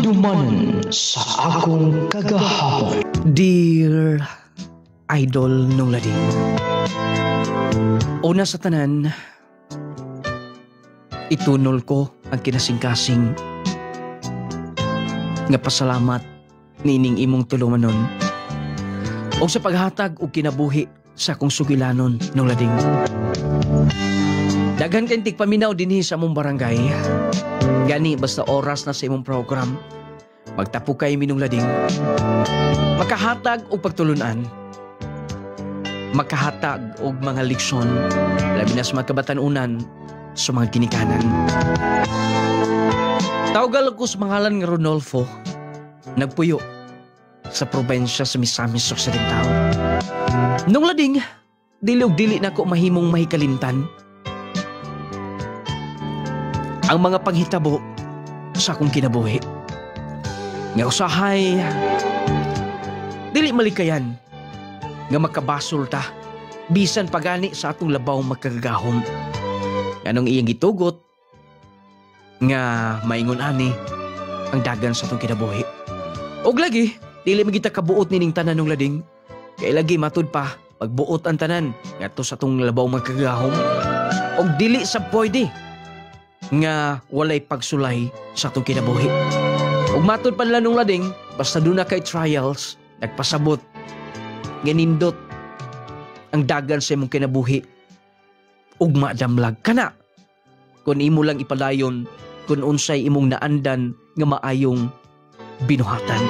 Inuman sa akong kagahapon. Dear Idol nung lading, una sa tanan, itunol ko ang kinasing-kasing nga pasalamat nining imong tulumanon o sa paghatag o kinabuhi sa akong sugilanon nung lading. Daghan kentig paminaw dinhi sa among barangay. Gani basta oras na sa imong program, magtapo kay minung lading. Makahatag og pagtulunan, makahatag og mga leksyon, labi na sa mga kabatanunan sa mga ginikanan. Tawgal ko sa pangalan nga Ronolfo, nagpuyo sa probensya sa Misamis Occidental. Nung lading, dili og dili na ko mahimong mahikalimtan ang mga panghitabo sa akong kinabuhi. Nga usahay, dili malikayan nga makabasol ta bisan pagani sa atong labaw magkagahom. Anong iyang gitugot nga maingon ani ang dagan sa atong kinabuhi. Og lagi, dili magita kabuot nining tanan ng lading. Kay lagi matud pa pagbuot ang tanan ngadto sa atong labaw magkagahom. Og dili sa pwede nga walay pagsulay sa atong kinabuhi. Ug matud pa nila nung lading, basta doon na kay trials, nagpasabot, ganindot ang dagan sa imong kinabuhi. Ug madamlag ka na kung imo lang ipadayon kung unsay imong naandan nga maayong binuhatan.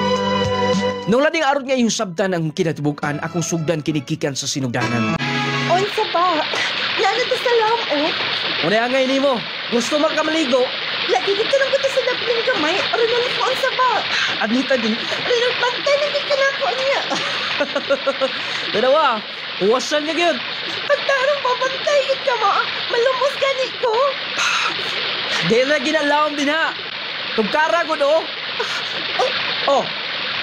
Nung lading aron nga yung sabtan ang kinatibuk-an, akong sugdan kinikikan sa sinugdanan. Unsa ba? Yana to sa lamo. Unay angay nimo, gusto man ka maligo? Lagi dito lang ko sa labing gamay. Aron ko unsa ba? Adnita din. Aron pantay na di kanako niya. Dalawa, huwasan niya gyud. Pagtarong papantay gid ka mo. Malumos gani ko. Di na ginalawom din ha. Tugkara ko do. Oh,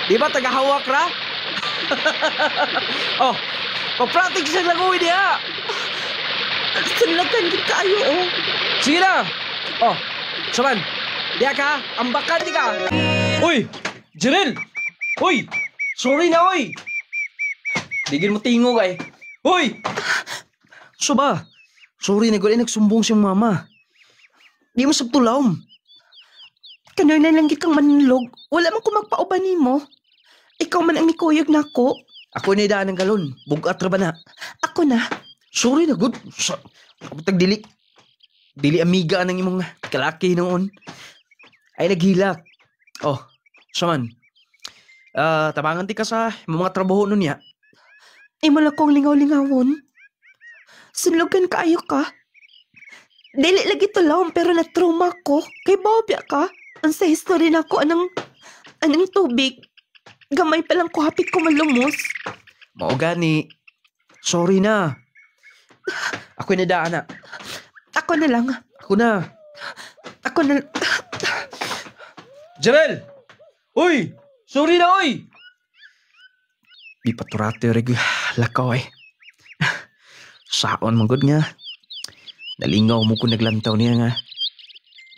di ba tagahawak ra? Oh, papratik sa lagoy diha. Sulagan gid kaayo oh. Sige na. Oh, saman. Diya ka, ambakan di ka. Uy, Jerel. Uy, sorry na uy. Digil mo tingo kay. Uy. So ba? Sorry na gulay nagsumbong siyang mama. Di mo sabtulawm. Kanoy na lang gid kang manlog. Wala man ko magpauban nimo. Ikaw man ang nikuyog nako. Ako na idaan ng galon. Bugat ra ba na? Ako na. Sorry na, good. Kapatag dili. Dili amiga ng imong kalaki noon. Ay naghilak. Oh, saman. Tabangan ti ka sa mga trabaho nun ya. Imo lang kong lingaw-lingawon. Sunlugan kaayo ka. Dili lagi tulawon pero na-trauma ko. Kay bobya ka. Ang sa history na ko anang tubig. Gamay pa lang ko hapit ko malumos. Mao gani. Sorry na. Ako na daan na. Ako na lang. Ako na. Ako na. Jarel! Uy! Sorry na, uy! Di paturate reg lakaw eh. Saon manggod nga. Nalingaw mo ko naglantaw niya nga.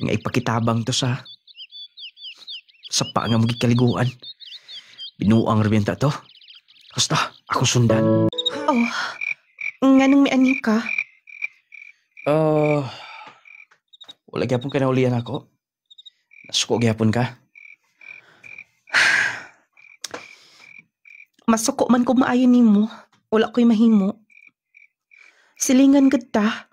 Nga ipakitabang to sa pa nga magikaliguan. Binuang rebenta to. Basta, ako sundan. Oh, nga nang may aning ka? Wala gyapon ka na ulian ako. Nasuko gyapon ka. Masuko man ko maayo nimo. Wala ko'y mahimo. Silingan gud ta.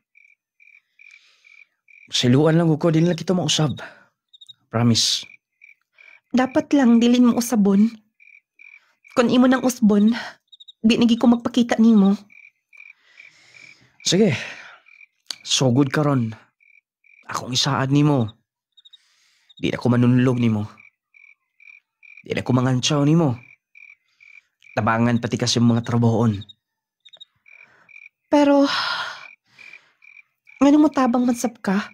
Siluan lang ko, din lang kita mausab. Promise. Dapat lang dilin mo usabon. Kung imo nang usbon, di nagi ko magpakita nimo. Sige. So good ka ron. Akong isaad nimo. Di na ko manunlog nimo. Di na ko mangantsaw nimo. Tabangan pati kasi mga trabahoon. Pero, ngano mo tabang mansap ka?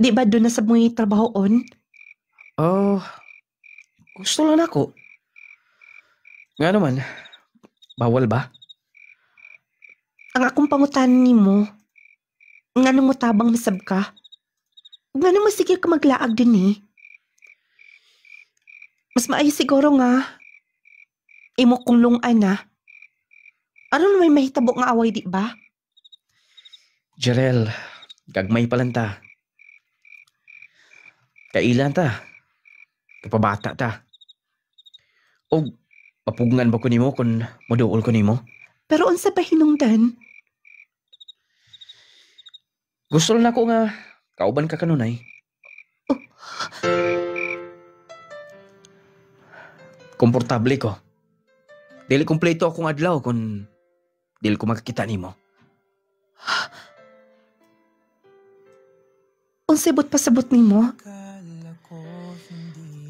Di ba doon na sa mga trabahoon? Gusto lang ako. Nga naman, bawal ba? Ang akong pangutanan nimo, ngano mo tabang masab ka? Ngano mo sige ka maglaag din eh? Mas maayo siguro nga imo kong lungan na. Aron may mahitabo nga away, di ba? Jarel, gagmay pa lang ta. Kailan ta? Kapabata ta. O, mapugngan ba ko nimo kung maduol ko nimo? Pero unsa ba hinungdan? Gusto lang ako nga kauban ka kanunay. Komportable ko. Dili kompleto akong adlaw kung dili ko makakita nimo. Unsay but pasabot nimo?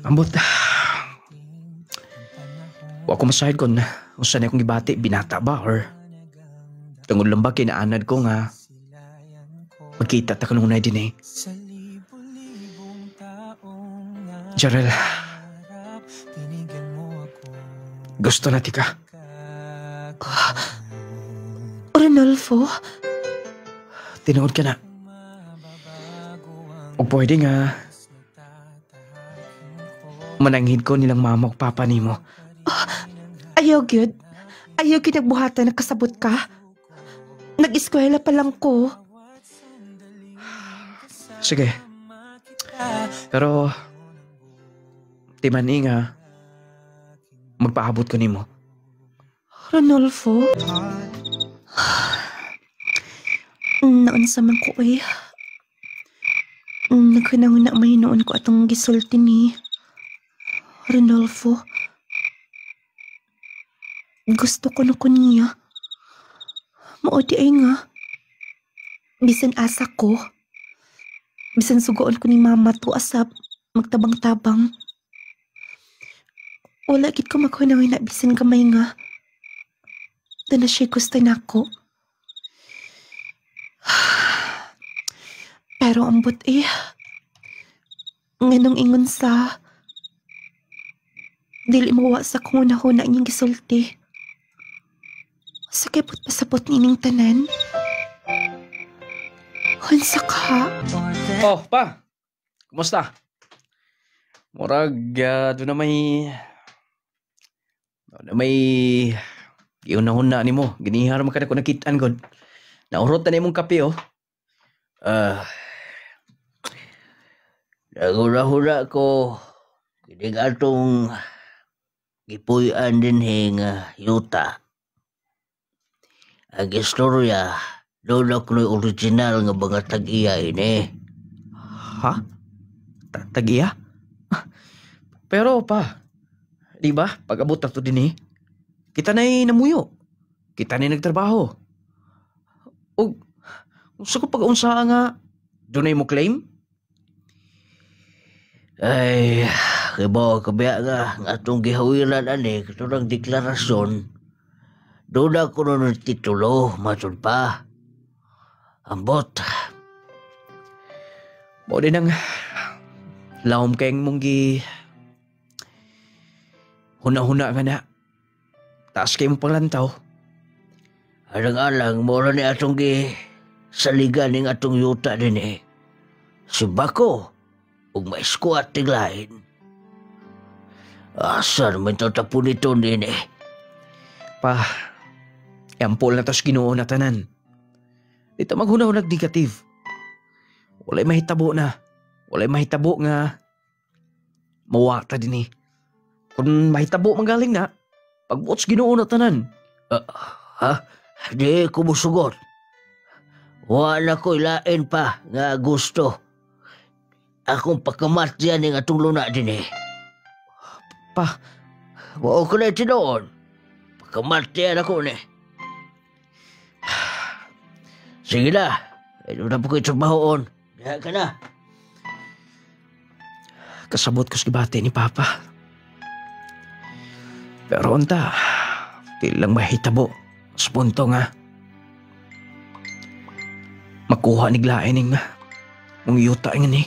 Ambot. Wa ko masahid kung unsa na akong gibati, binata ba or tungod lang ba kinaanad ko nga magkita ta kanunay din eh. Jarel, gusto na ti ka. Renolfo? Tinuod ka na. O pwede nga mananghid ko nilang mama o papa nimo. Ayaw gyud. Ayaw gyud nagbuhatan nakasabot ka. Nag-eskwela pa lang ko. Sige. Pero timani nga magpaabot ko nimo. Renolfo? Naunsa man ko eh. Nagkunahuna may noon ko atong gisulti ni Renolfo. Gusto ko na ko niya. Maudi ay nga. Bisan asa ko. Bisan sugoon ko ni mama to asap magtabang-tabang. Wala gid ko magkunahuna bisan gamay nga. Doon na siya gusto na ako. Pero ambot eh. Nganong ingon sa dili mawa sa kung una-una niyang gisulti. Sa kipot pasapot nining tanan. Hunsa ka? Oh, pa. Kumusta? Murag, doon na may giunahon ni mo. Ginihar mo ka na kung nakitaan ko. Naurot na mong kape, oh. Nagura-hura ko. Kinig atong gipuy-an din nga yuta. Ang istorya, doon ako na original nga mga tag-iya ini. Ha? Tag-iya? Pero pa, di ba, pag-abot na to din eh, kita na'y namuyo. Kita na'y nagtrabaho. O, sa ko pag-unsa nga, doon mo claim? Ay, kibaw kabiya nga atong gihawiran ani katulong deklarasyon. Doon ako nun ng titulo, matun pa. Ambot. Mo din ang laom kayong mong huna-huna nga na. Taas kayo mong panglantaw. Alang-alang, mora ni atong saligan ng atong yuta din eh. Subako. Ug may squat tiglain. Asa naman tatapon ito din eh. Pa, yampol na tos Ginoo na tanan. Dito maghuna-hunag negative. Walay mahitabo na. Walay mahitabo nga mawata din eh. Kung mahitabo magaling na, pagbuots Ginoo na tanan. Ha? Di ko musugot. Wala ko ilain pa nga gusto. Akong pagkamat diyan ng atong luna din eh. Pa, Wao ko na tinoon. Pagkamat diyan ako ni. Sige na. Ito na po kayo trabahoon. Diyan ka na. kasabot ko sa gibate ni Papa. Pero unta, di lang mahitabo sa punto nga. Makuha ni Glaen nga. Mong yuta nga ni.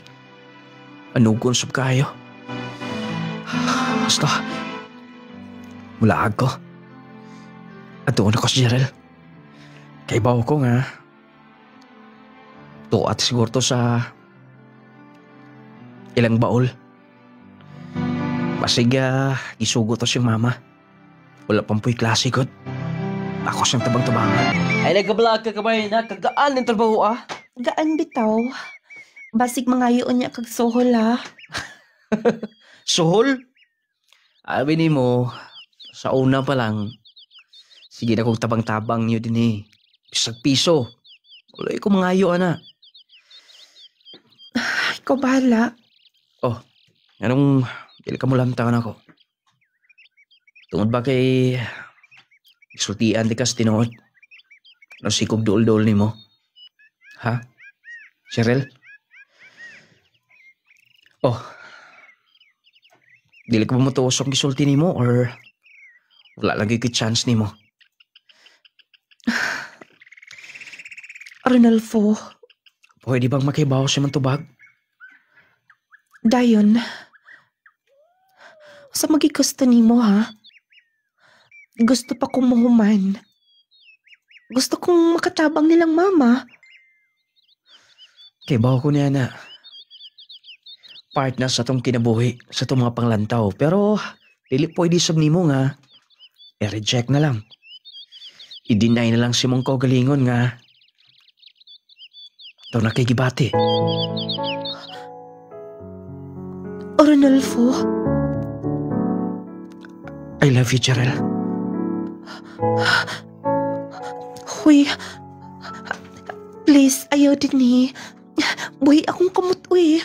Anugon sab kayo. Basta, mulaag ko. At doon ako si Jarel. Kay bawo ko nga. Tuat siguro to sa ilang baol. Masiga, isugo to siyang mama. Wala pang pu'y klase ko. Ako siyang tabang-tabangan. Ay, nagkabalag ka kamay na. Kagaan ng trabaho ah. Gaan bitaw. Basig mangayoon niya kag sohol ha. Sohol? Abi ni mo, sa una pa lang, sige na kong tabang-tabang niyo din eh. Bisag piso. Wala ko mangayo ana. Ikaw bahala. Oh, anong dili ka mo lamtangan ako? Tungod ba kay isultian di kas tinuod? Ano sikog dool-dool ni mo? Ha? Cheryl? Oh, dili ka ba matuosok gisulti ni mo or wala lagi kay chance ni mo? Arnulfo, Pwede bang makibaw si Mantubag? dayon. Sa magigusto nimo ha? Gusto pa kong mahuman. Gusto kong makatabang nilang mama. Kibaw ko niya na. Part na sa tong kinabuhi, sa tong mga panglantaw. Pero, dili pwede sab nimo nga. I-reject na lang. I-deny na lang si mong kaugalingon nga. Ito na kay gibati. Arnulfo, I love you, Cheryl. huy. Please, ayaw din ni. Buhi akong kamot, uy.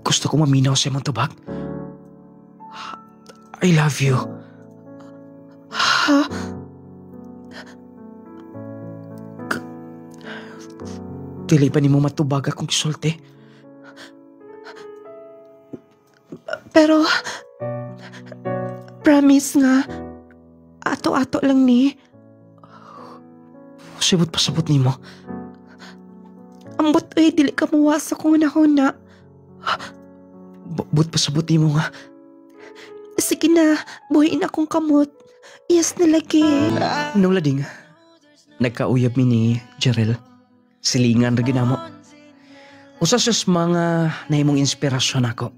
Gusto ko maminaw sa mong tubag. I love you. Ha? Dili pa ni mo matubag akong isulti. Pero, promise nga, ato-ato lang ni. Sabot pa sabot ni mo. Ambot uy, dili ka muwas akong una-una. But pa sabot ni mo nga. Sige na, buhayin akong kamot. Yes na lagi. Nung lading, nagkauyab mi ni Cheryl. Silingan rin ginamo. Usa sa mga nahimong inspirasyon ako.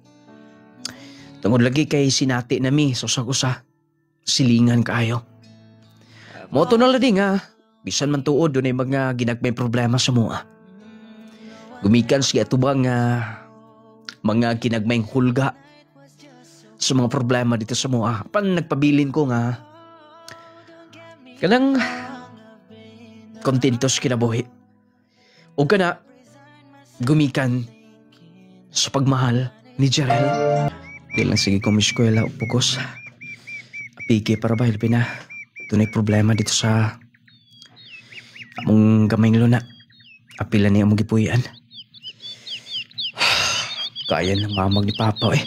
Tungod lagi kay sinati na mi, susag-usa. Silingan kaayo. Moto na lading ha. Bisan man tuod doon ay mga ginagmay problema sa mua. Gumikan siya tubang mga ginagmayng hulga sa mga problema dito sa mua. Pan nagpabilin ko nga kanang kontentos kinabuhi. O kana gumikan sa pagmahal ni Cheryl. Di lang sige kong miskwela o pugos. Apiki para ba hilpin na. Tunay problema dito sa among gamayng luna. Apila niya among gipuyan. Kaya ng mamag ni Papa eh.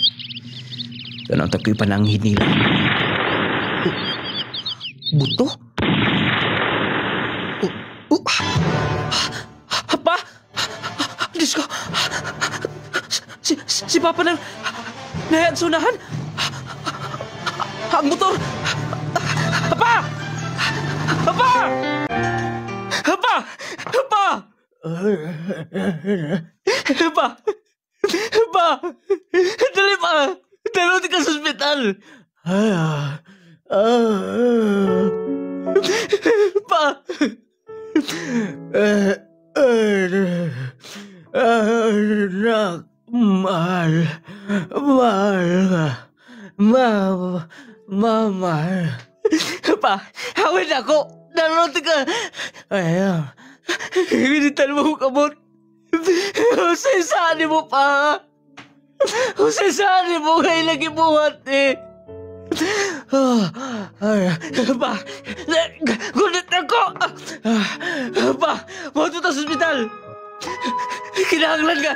Ganun tako'y pananghid nila. Buto? Pa? Diyos ko! Si Papa nang nayansunahan? Ang motor! Pa! Pa! Pa! Pa! Pa! Pa! Dali pa! Dali ka sa ospital! Pa! Anak, mahal ka. Mahal. Pa, hawin ako. Narot ka. Ayaw. Hinitan mo kamot. Usay-sani mo pa. Usay-sani mo kayo lagi buhat eh. Pa, gunit ako. Pa, mauto ta sa ospital. Kinahanglan ka.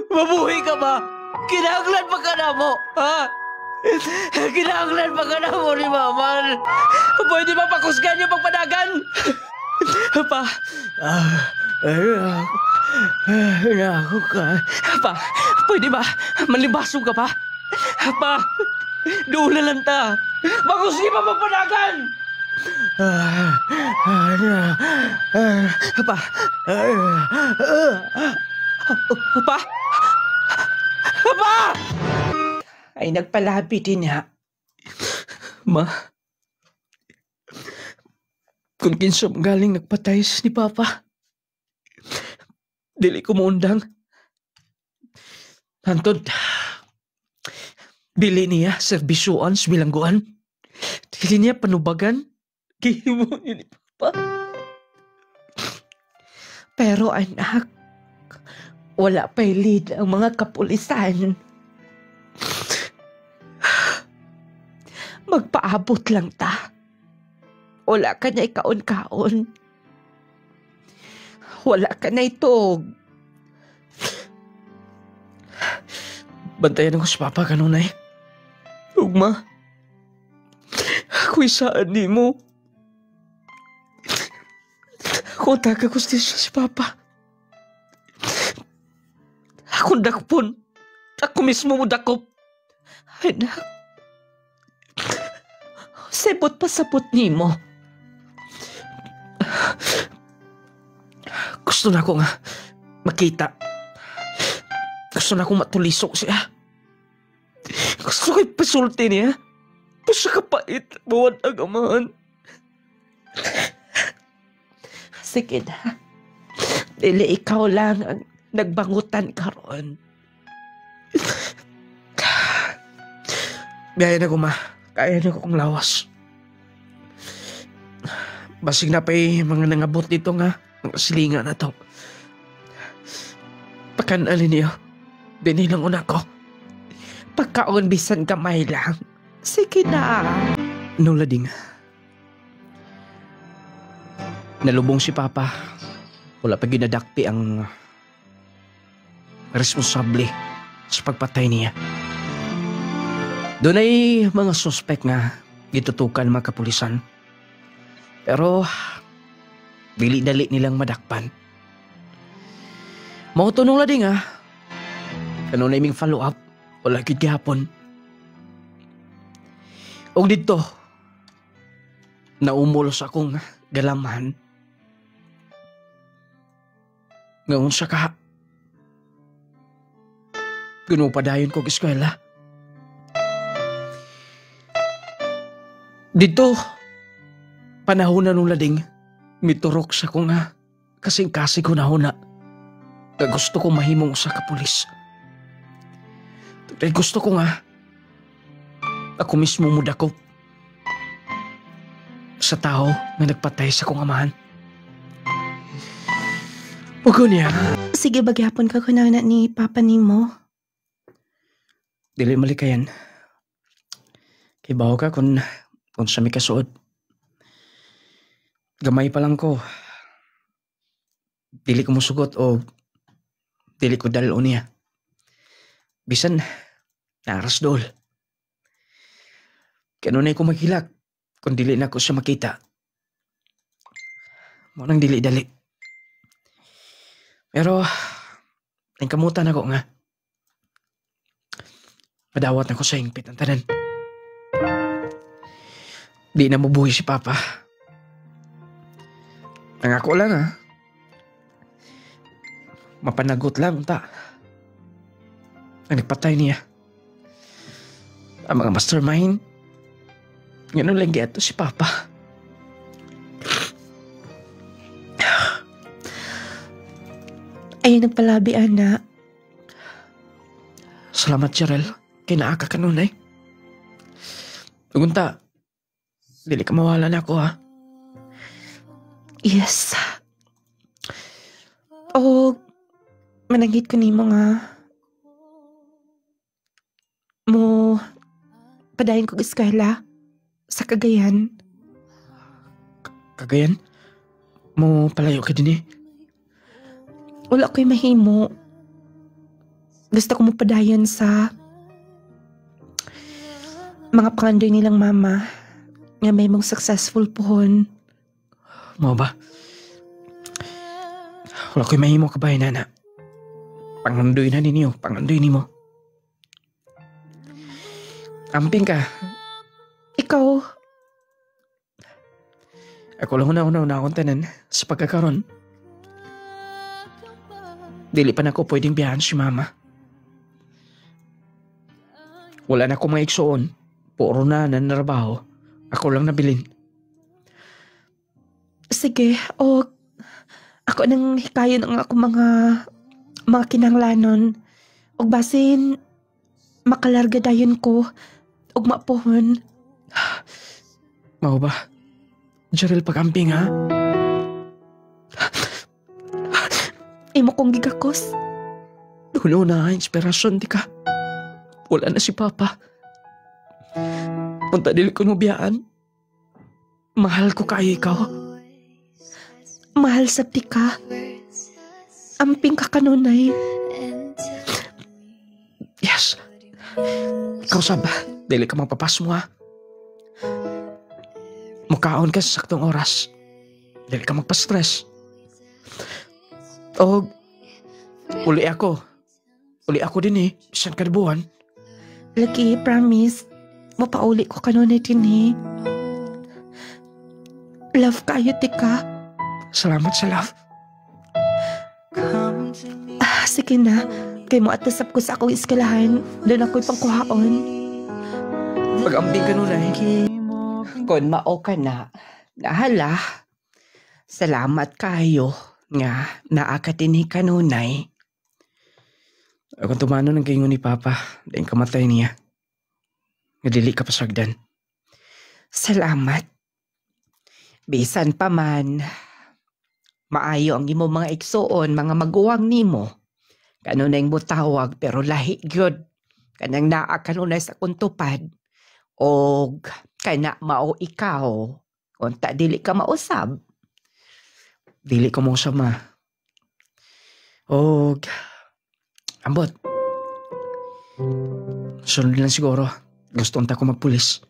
Mabuhay ka ba? Kinahanglan pa ka na mo, ha? Kinahanglan pa ka na mo ni Maman. Pwede ba pakusgan yung pagpadagan? Pa, ako ka. Pa, pwede ba? Manlibaso ka pa? Pa, doon na lang ta. Pakusgi pa pagpadagan! Pa, Pa! Pa! ay nagpalabi din ha. Ma, kung kinsa galing nagpatay ni Papa, dili ko muundang. Hantod, dili niya serbisyuan sa bilangguan. Dili niya panubagan. Kihimo niya ni Papa. Pero anak, wala pa'y lead ang mga kapulisan. Magpaabot lang ta. Wala ka na ikaon-kaon. Wala ka na itog. Bantayan ako si Papa kanunay. Ugma, ako'y saan ni mo. Ako taga-kustisya si Papa. Ako dakpon. Ako mismo mo dakop. Anak, sebot pa sabot ni mo. Gusto na ako nga makita. Gusto na akong matulisok siya. Gusto ko'y pasulti niya. Gusto kapait, bawat ang amahan. Sige na. Dili ikaw lang ang nagbangutan karon. Kaya na ko, ma. Kaya na ko kong lawas. Basig na pa'y mga nangabot dito nga. Mga silinga na to. Pakanalin niyo. Dinilang una ko. Pagkaon bisan kamay lang. Sige na. Nulading. Nalubong si Papa. Wala pa ginadakpi ang responsable sa pagpatay niya. Doon ay mga suspek nga gitutukan mga kapulisan. Pero dili-dali nilang madakpan. Mauto nung lading kanunay naming follow up. Wala gid gihapon. Og dito naumulos akong galaman. Ngayon sa ka. Ginupadayon ko eskwela. Dito, panahon na nung lading, miturok sa ko nga, kasing-kasi ko na huna. Na gusto ko mahimong sa kapulis. Dahil gusto ko nga, ako mismo mudakop sa tao na nagpatay sa kong amahan. Huwag niya. Sige, bagyapon ka kunana ni Papa nimo. Dili malikayan. Kay baho ka kung sa may kasuod. Gamay pa lang ko. Dili ko musugot o dili ko dalon niya. Bisan, naras dol. Kanunay ko maghilak kung dili na ko siya makita. Munang dili-dali. Pero, ang kamutan ako nga. Madawat na ko sa ingpit ang tanan. Di na mabuhi si Papa. Nangako lang mapanagot lang ta. Ang nagpatay niya. Ang mga mastermind. Ganun lang gato si Papa. Ay, nagpalabi, anak. Salamat, Jarel. Kinaaka ka nun Tugunta, dili ka mawala na ako Yes. O, mananggit ko nimo nga. Mo, padayon ko eskwela sa Cagayan. Kagayan? Mo palayo ka din Wala ko'y mahimo. Gusto ko mo padayon sa mga pangandoy nilang mama nga may mong successful pohon. Mo ba? Wala ko'y mahimo kabay, nana. Pangandoy na ninyo. Pangandoy ni mo. Amping ka. Ikaw, Ako lang una akong tanan sa pagkakaroon. Dili pa na ako pwedeng biyahan si Mama. Wala na akong mga igsoon. Puro na nanarabaho. Ako lang nabilin. Sige, o ako nang hikayon ang ako mga kinahanglanon. Og basin makalarga dayon ko og mapohon. Mao ba? Jaril pag-amping ha? Imo kong gigakos. Dulo na inspirasyon di ka. Wala na si Papa. Punta dili ko nubiyaan. Mahal ko kayo ikaw. Mahal sa ka. Amping ka kanunay. Yes. Ikaw sab, dili ka mapapas mo ha. Mukaon ka sa saktong oras. Dili ka magpa-stress. O, uli ako. Uli ako din bisan karibuan. Lagi, promise. Mapauli ko kanunay din Love kayo, tika. Salamat sa love. Sige na. Kay mo atasap ko sa akong iskalahan. Doon ako'y pangkuhaon. Pag-amping ka nun Kung mao ka na, nahala. Salamat kayo nga naakatini kanunay. Akong tumano ng kaingon ni Papa. Dahil kamatay niya. Nadili ka pasagdan. Salamat. Bisan pa man, maayo ang imo mga igsoon, mga maguwang nimo. Kanunay mo tawag pero lahi gyud. Kanang naa kanunay sa kuntupad. Og kana mao ikaw. Unta dili ka mausab. Dili ko mong sama. Og, ambot. Sunod lang siguro. Gusto unta ko magpulis.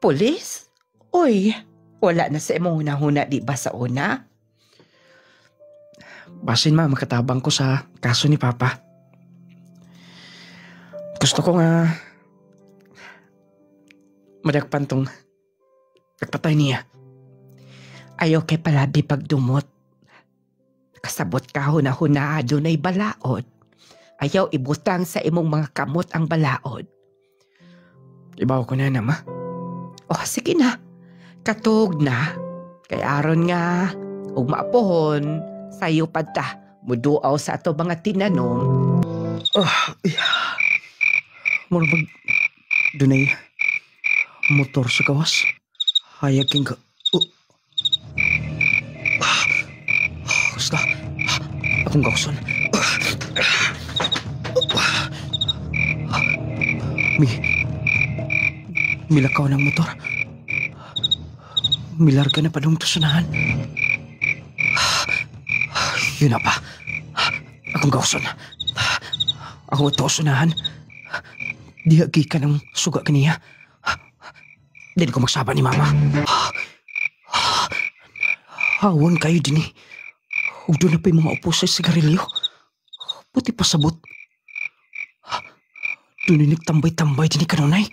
Pulis? Uy, wala na sa imong hunahuna di ba sa una? Basin makatabang ko sa kaso ni Papa. Gusto ko nga madagpan tong nagpatay niya. Ayaw kay palabi pagdumot. Kasabot ka hunahuna adunay balaod. Ayaw ibutang sa imong mga kamot ang balaod. Ibaw ko na nama. Oh, sige na. Katog na. Kay aron nga, ug maapohon, sayo pa ta, muduaw sa ato mga tinanom. Mura bag dunay motor sa gawas. Hayag king ka. Gusto. Akong gawson. Milakaw ng motor. Milarga na pa nung tusunahan. Yun na pa. Akong gawson. Ako ito usunahan. Dihagi ka ng suga kaniya. Dili ko magsaba ni Mama. Hawan kayo din Huwag doon na pa yung mga upo sa sigarilyo. Puti pasabot. Doon na nagtambay-tambay din kanunay.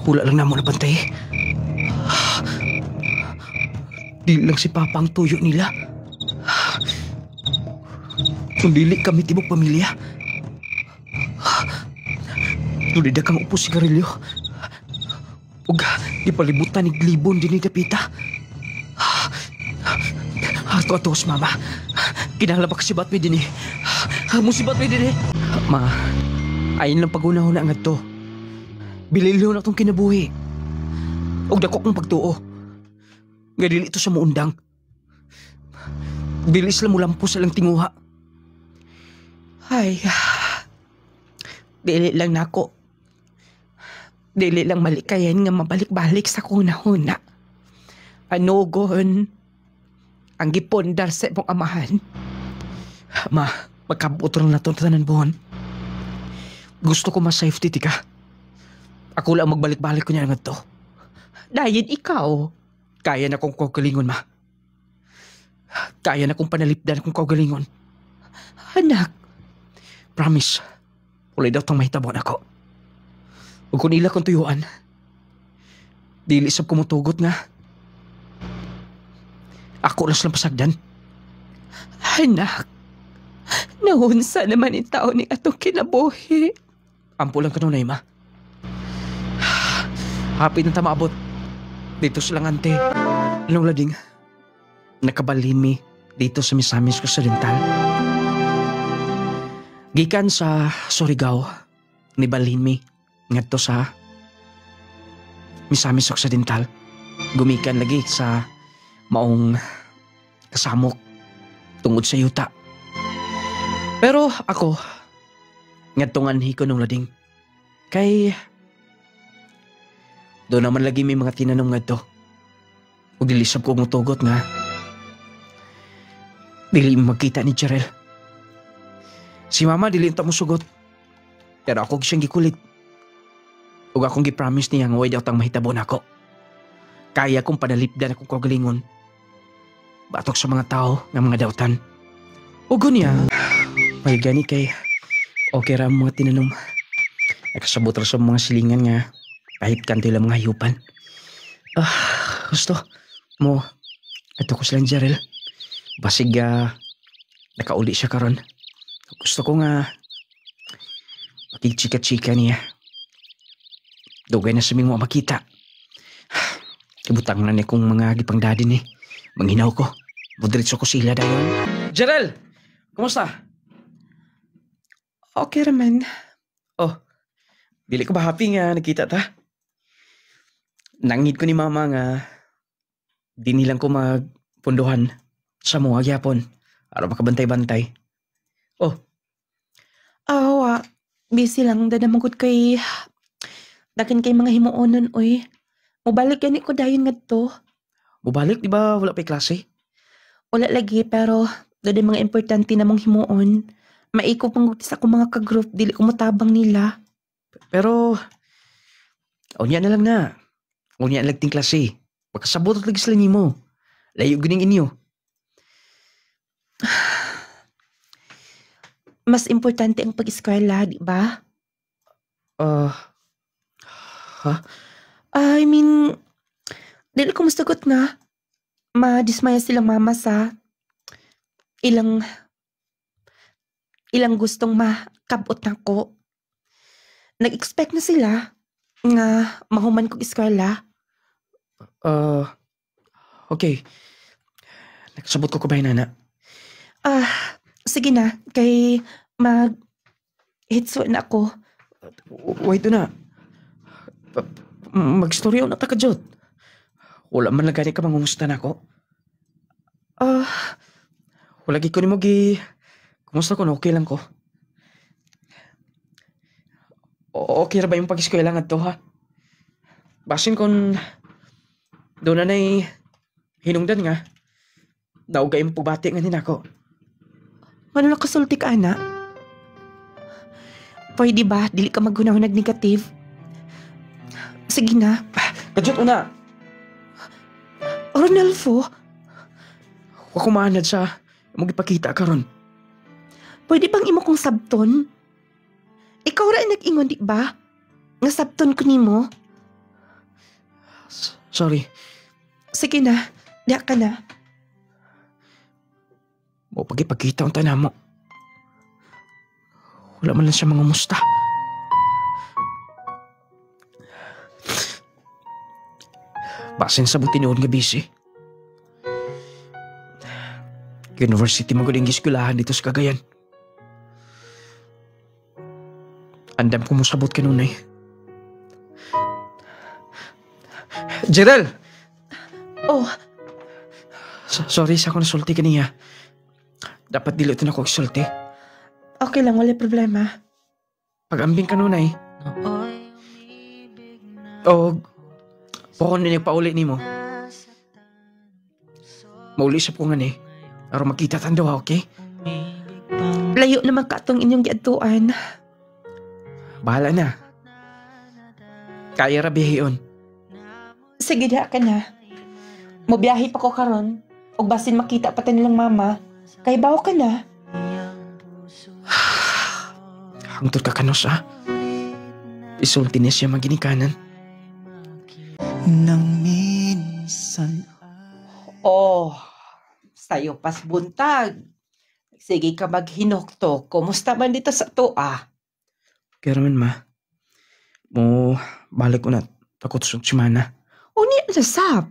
Wala lang na mo nabantay. Di lang si Papa ang tuyo nila. Sundili kami tibok pamilya. Tulida kang upo sigarilyo. Ug ipalibutan ni glibon din ni Dapita. Ato-atos, Mama. Kinalabak si Batwi din Mo si Batwi din Ma, ayon lang pag-una-una nga to. Bililyo na itong kinabuhi. Ug dako kong pagtuo. Nga dili ito sa muundang. Dili sila mulampo sa lang tinguha. Ay, dili lang nako. Dili lang malikayan nga mabalik-balik sa kunahuna. Anugon ang gipondar sa imong amahan. Ma, magkabuto lang na ito tanan buhon. Gusto ko ma-safety tika. Ako lang magbalik-balik ko niya nga to. Dayon ikaw. Kaya na kong kaugalingon, Ma. Kaya na kong panalipdan kong kaugalingon. Anak. Promise. Ulay daw tang mahitabon ako. Huwag ko nila kong tuyuan. Dili sab kumutugot nga. Ako lang silang pasagdan. Anak. Nahunsa naman yung tao ni atong kinabuhi. Ampo lang kanunay, ma. Happy na tamaabot. Dito sa langante. Ilong lading. Nakabalhin mi dito sa Misamis Occidental. Gikan sa Surigao, nibalhin mi ngadto sa Misamis Occidental. Gumikan lagi sa maong kasamok tungod sa yuta. Pero ako, ngadto nganhi ko nung lading. Kay doon naman lagi may mga tinanong ngadto. Ug dilisab ko mutugot nga dili magkita ni Jarel. Si mama dili ta mo sugot. Pero ako siyang gikulit. Ug akong gipromise niya nga way daw tang mahitabo nako. Kaya kong padalipdan akong kagalingon. Batok sa mga tao nga mga dawtan. Ug niya, may gani kay okay ra ang mga tinanong. Nakasabot ra sa mga silingan nga kahit kanto lang mga hayupan. Gusto mo ato ko silang Jarel. Basig nakauli siya karon. Gusto ko nga makikchika-chika niya. Dugay na sa mga makita. Kibutang na niya kong mga gipangdadin Manghinaw ko. Mudritso ko sila dayon. Jarel! Kumusta? Okay raman. Oh, dili ko ba happy nga nakita ta? Nangid ko ni mama nga di nilang ko magpunduhan sa mga gyapon para makabantay-bantay. Oh, Awa, busy lang dadamagod kay dakin kay mga himuonon oy. Mubalik gani ko dayon ngadto. mubalik di ba wala pa'y klase? Wala lagi pero dada mga importante namong himuon. Maiko pang sa akong mga ka-group dili ko matabang nila. Pero, unya na lang na. Unya na lang ting klase. Pagkasabot lagi sila nimo. Layo gining inyo. Mas importante ang pag-eskwela, di ba? Ha? I mean, dili ko mustagot nga. Madismaya silang mama sa ilang gustong makabot nako. Nag-expect na sila nga mahuman kong eskwela. Okay. Nakasabot ko kabay nana. Sige na, kay mag-hitswa na ako. Wait na. Magstoryo na ta ka, Jod. Wala man lang gani ka mangumusta na ako. Wala gi ko ni mo kumusta ko na okay lang ko. Okay ra ba yung pag-eskwela nga to, ha? Basin kon doon na hinungdan nga. Naugay mo pagbati nga din ako. Ano na kasulti ka, ana? Pwede ba? Dili ka maghunahon nag-negative? Sige na. Kajot una. Ronalfo, Huwag kumahanad sa mong ipakita karon. pwede bang imo kong sabton? Ikaw ra ang nag-ingon, di ba? Nga sabton ko nimo. Sorry. Sige na, diya ka na. Mo pagipakita ang tanan mo. Wala man lang siya mga musta. Basin sa butinoon nga busy. University magaling eskulahan dito sa Cagayan. Andam ko mo sabot kanunay. Jerel! Oh, Sorry sa ako nasulti kaniya. Dapat dilo ito na ko sulti. okay lang, wala problema. Pag-ambing kanunay. O, pokon na nagpauli ni mo. Maulisap ko nga ni. Pero makita tandaw, okay? Layo naman ka itong inyong giadtuan. Bahala na. Kaya rabihiyon. Sige, diya ka na. Mobiyahe pa ko karon. O basin makita pa nilang mama. Kay bawo ka na. Hangtod ka kanos, ha? Isulti niya siya maginikanan. Nang minsan Oh, sayo pas buntag. Sige ka maghinokto. Kumusta man dito sa toa? Kaya raman ma, mo balik ko na takot sa tsimana. Uni na sab.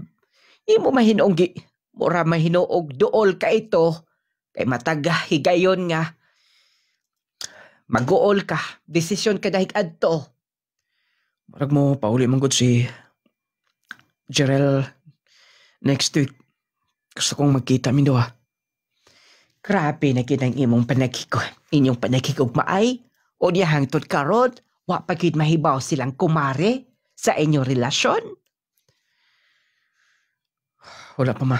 Imo mahinoong gi. Mura mahinoog dool ka ito. Kay mataga higayon nga. Mag-uol ka. Desisyon ka dahil adto. Marag mo pauli manggod si Jerel next week. Gusto kong magkita mi do. Grabe na kinang imong panagkikog. Inyong panagkikog maay. O niya hangtod karon. Wa pagid mahibaw silang kumare sa inyong relasyon. Wala pa ma.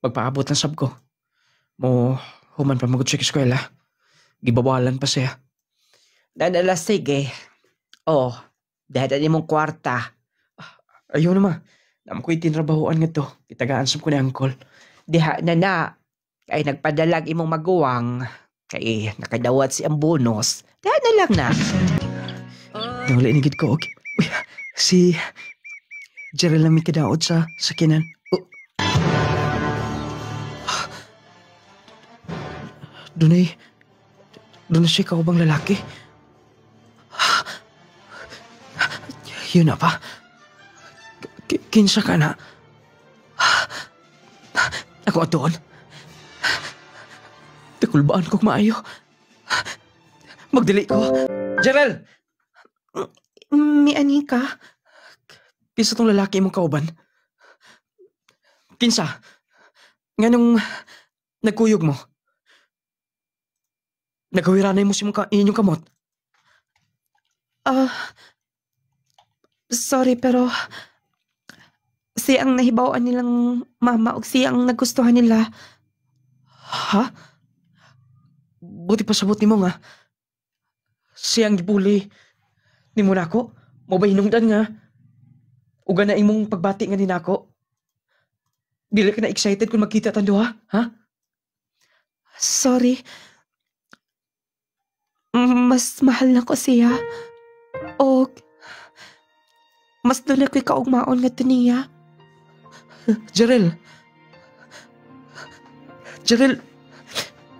Magpaabot ng sab ko. Mo human pa magod sa eskwela. Gibabalan pa siya. Nanala sige. Oh, dahil mong kwarta. Ayaw na ma. Naman ko'y tinrabahoan nga to. Itagaan sab ko ni Uncle. Diha na. Kay nagpadalag imong maguwang. Kay nakadawat si ang bonus. Diha na lang na. Nawala inigid ko. Okay. Uy, si Jerel lang may kadaot sa sakinan. Oh. Doon siya kaubang lalaki. Yun na pa. Kinsa ka na. Ako doon. Takulbaan ko maayo. Magdili ko. Jerel! Mi ani ka? Kinsa tong lalaki mong kauban? Kinsa? Nga nung nagkuyog mo? Nagawiranay mo si inyong kamot? Sorry pero siyang nahibawaan nilang mama o siyang nagustuhan nila. Ha? Buti pa sabot ni mo nga. Siyang gibuli ni mo nako. Mo ba hinungdan nga? Uga na imong pagbati nga ni nako. Dili ka na excited kung magkita tando ha? Sorry. Mas mahal na ko siya. O mas doon ako'y kaugmaon nga niya. Jerel,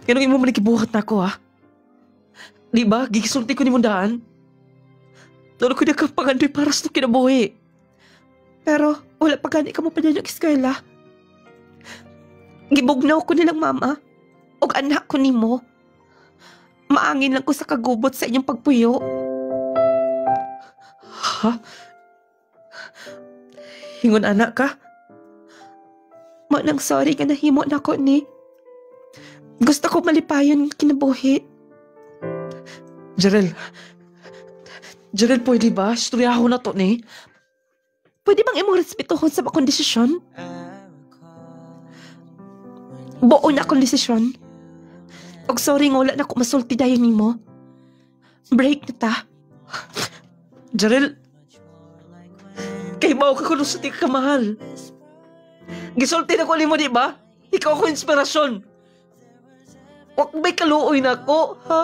ganun mo manikibuhat na ako ha? Di ba? Gigisulti ko ni mundaan. Doon ko nagkapangandoy para sa kinabuhi. Pero wala pa gani ka mo pa dyan yung eskwela. Gibugnaw ko nilang mama. Og anak ko nimo. Maangin lang ko sa kagubot sa inyong pagpuyo. Ha? Hingon anak ka? Manang sorry ka nahimo na ko ni. Gusto ko malipayon kinabuhi. Jerel, pwede ba? Istoryaho na to ni. Pwede bang imong respetuhon sa akong desisyon? Buo na akong desisyon. Og sorry nga wala na ko masulti dayon nimo. Break na ta. Jerel, kay mao ka kuno sa tika kamahal. Gisulti na ko nimo di ba? Ikaw ako inspirasyon. Wag may kaluoy na ako, ha?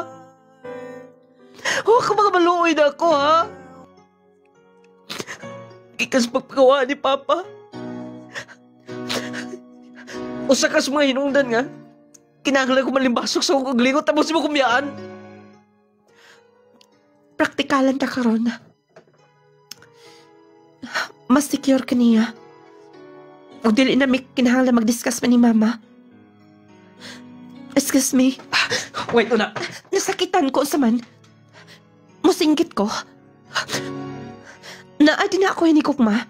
Wag ka mga maluoy na ako, ha? Ikas pagpagawa ni Papa. Usa ka sa mga hinungdan nga. Kinahanglan ko malimbasok sa kong aglingot tapos mo kumyaan. Praktikalan ta karon. Mas secure ka niya. O dili na may kinahanglan mag-discuss pa ni Mama. Excuse me. Wait, una. Nasakitan ko sa man. Musinggit ko. Naadi na ako hinikukma.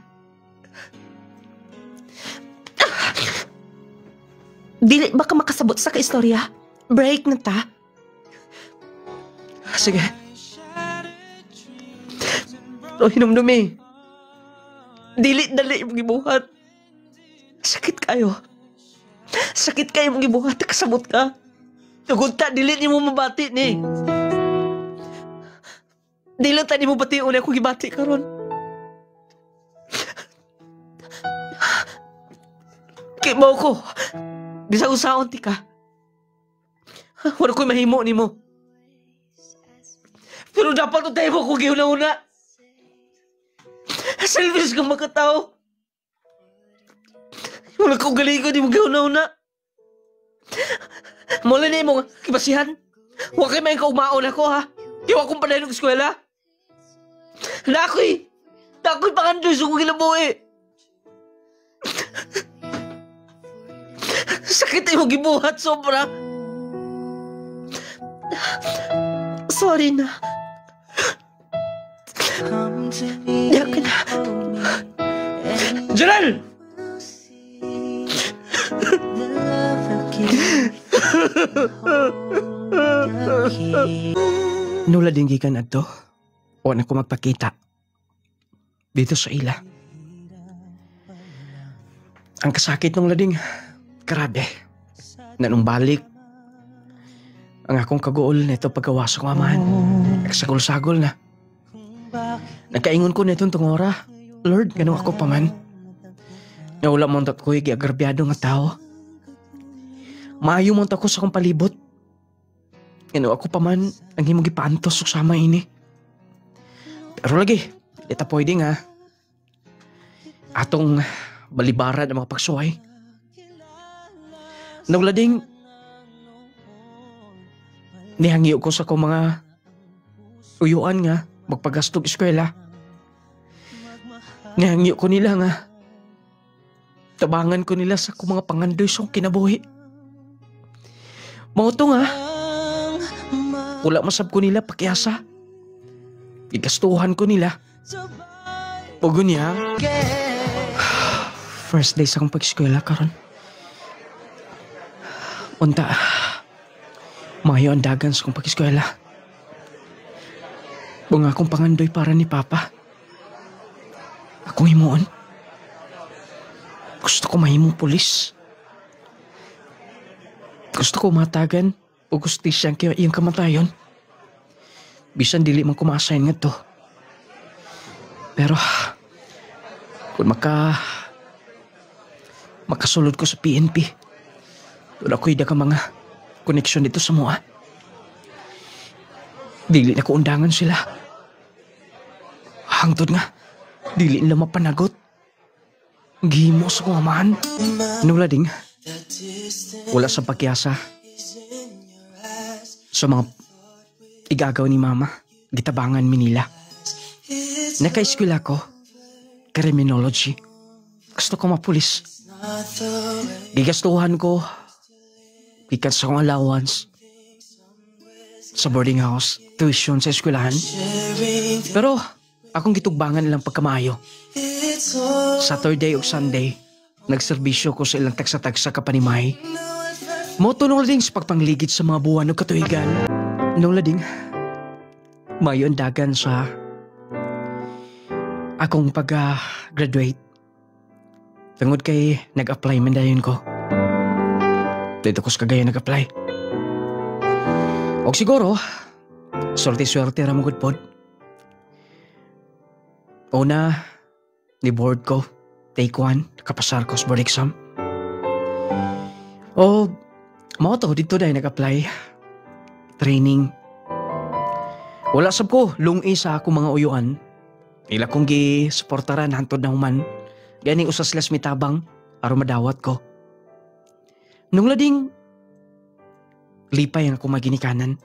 Dili ba ka makasabot sa kaistorya? Break na ta. Sige. Pero hinumdumi. Dili mong gibuhat. Sakit kayo. Sakit kayo mong gibuhat. Kasabot ka. Tugunta, dili ni mo mabati ni. Dili ta ni mo bati una akong gibati karon. Kay mo ko. Bisa-usaon ti ka. Wala ko'y mahimo ni mo. Pero dapat tayo mo kung giuna-una. Selfish kang magkatao. Wala kong galing ko, di mo giuna-una. Mula na mo kibasihan. Huwag kayo may kaumaon ako ha. Kiwa kong panay ng eskwela. Nakoy pangandoy sa kong kinabuhi. Sakit ay mo gibuhat sobra. Sorry na. Diyak na. Janelle! Nula din gikan adto. O na ko magpakita. Dito sa ila. Ang kasakit ng lading. Grabe. Nanong balik. Ang akong kagool na ito paggawas ko amahan. Nagsagol-sagol na. Nagkaingon ko nitong tungora. Lord, ganun ako pa man. Naula mo ntat ko'y giagrabyado nga tao. Maayo mo ko sa kong palibot. Ganun ako pa man ang himong gipaantos sa sama ini. Pero lagi, ita pwede nga. Atong balibara ng mga pagsuway. Naglading, nihangyo ko sa kong mga uyuan nga magpagastog eskwela. Nihangyo ko nila nga tabangan ko nila sa kong mga pangandoy sa kinabuhi. Mga to nga, wala masab ko nila pakiasa. Igastuhan ko nila. Pugo niya, first day sa akong pag-eskwela karon. Unta, mayo ang dagan sa akong pag-eskwela. Bunga akong pangandoy para ni Papa. Akong himuon. Gusto ko mahimong pulis. Gusto ko matagan o gustisyan kaya iyang kamatayon. Bisan dili man ko ma-assign nga to. Pero kung makasulod ko sa PNP, doon ako'y dagang mga koneksyon dito sa mua. Dili na ko undangan sila. Hangtod nga, dili nila mapanagot. Gihimo sa kong amahan. Nula ding, wala sa pagyasa sa mga igagaw ni Mama, gitabangan mi nila. Naka-eskwela ko, criminology. Gusto ko mapulis. Gigastuhan ko, gikan sa kong allowance, sa boarding house, tuition sa eskwelahan. Pero, akong gitugbangan nilang pagkamayo. Saturday o Sunday, nagserbisyo ko sa ilang tagsa-tagsa kapanimay. Moto nung lading sa pagpangligid sa mga buwan o katuigan. Nung lading, mayo ang dagan sa akong pag-graduate. Tungod kay nag-apply man dayon ko. Dito ko sa Cagayan nag-apply. O siguro, swerte-swerte ra mo gud pod. Una, ni board ko, take 1, nakapasar ko sa board exam. O, mo to, dito dahil nag-apply. Training. Wala sab ko, lungi sa ako mga uyuan. Ila kong gi-supportaran hantod na human. Ganing usas las mitabang, aro madawat ko. Nung lading, lipay ang akong maginikanan.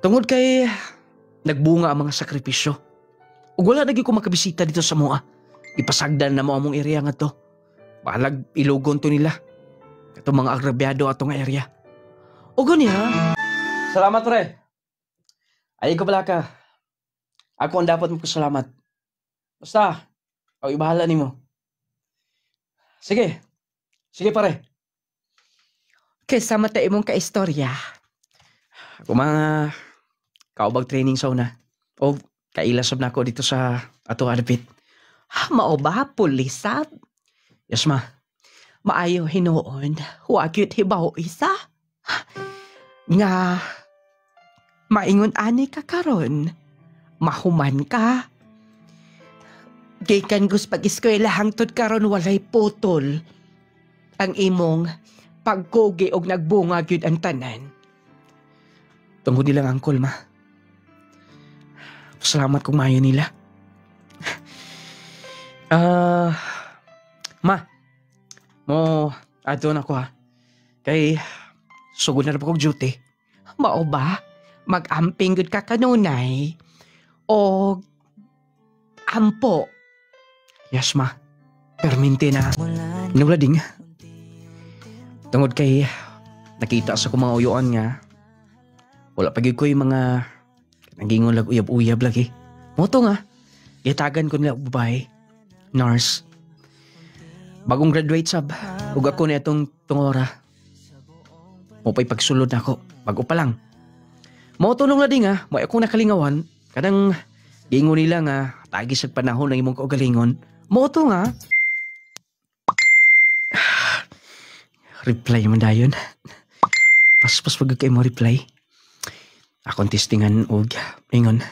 Tungod kay, nagbunga ang mga sakripisyo. Ug wala nagi ko makabisita dito sa mua. Ipasagdan na mo among area nga to. Balag ilugon to nila. Ito mga agrabyado atong area. O niya. Salamat pre. Ay ko pala ka. Ako ang dapat magpasalamat. Basta, ako ibahala nimo. Sige. Sige pare. Kaysa matay mong kaistorya. Ako mga kaubag training sa una. O kailasab na ako dito sa ato adapit. Mao ba, pulisab? Yes ma. Maayo hinoon. Huwag yun hibaw isa. Nga, maingon ani ka karon. Mahuman ka. Gikan gus pag-eskwela hangtod karon walay putol. Ang imong pagkugi og nagbunga gyud ang tanan. Tungod nilang angkol ma. Salamat kung mayo nila. Ma. Mo, ato na ko ha. Kay, Sugod na po kong duty. Mao ba? Mag-amping gud ka kanunay. O ampo. Yes, ma. Perminti na. Nula ding. Tungod kay nakita sa mga uyuan nga. Wala pagig ko yung mga nagingon lag uyab-uyab lagi. Moto nga. Itagan ko nila babae. Nurse. Bagong graduate sab. Ug ako na itong tungora. Mupay pagsulod na ako. Bago pa lang. Mautulong na din nga. May akong nakalingawan. Kadang gingon nila nga. Tagi sa panahon ng imong kaugalingon. Moto nga. Reply mo dayon. Pas pag kayo mo reply. Akong testingan og ingon.